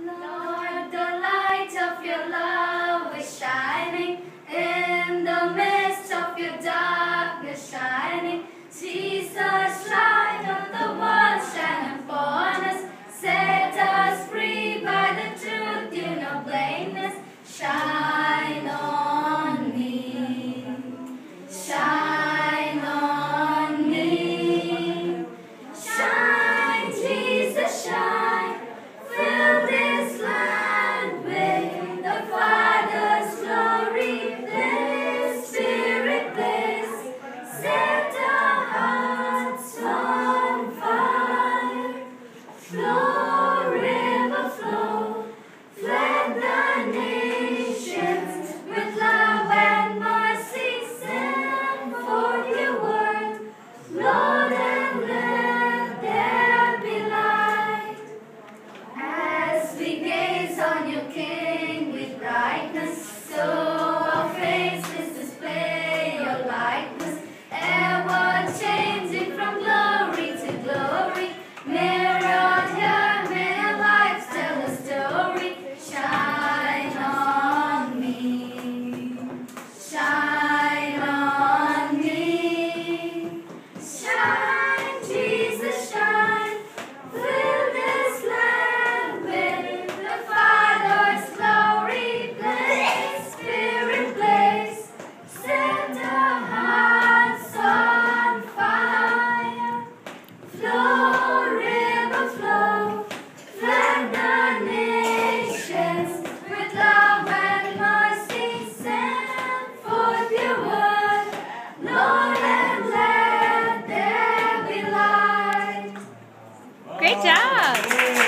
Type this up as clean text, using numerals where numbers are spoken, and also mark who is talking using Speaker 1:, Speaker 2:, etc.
Speaker 1: Lord, the light of your love is shining in the midst of your darkness shining. Jesus, light of the world, shine upon us. Set us free by the truth, you know blameless. Shine on me. Shine on me. Shine, Jesus, shine. Fill this land with the Father's glory. Blaze, Spirit, blaze. Set our hearts on fire. Flow, river, flow. Flood the nations with love and mercy. Send forth your word, Lord, and let there be light. As we gaze on your King with brightness, so our faces display your likeness, ever changing from glory to glory. Mirrored here, may our lives tell a story. Shine on me. Shine on me. Shine, Jesus, shine. Fill this land with the Father's glory. Blaze, Spirit, blaze. Set our hearts on fire. Flow, river, flow. Flood the nations with love and mercy. Send forth your word, Lord, and let there be light.
Speaker 2: Great job!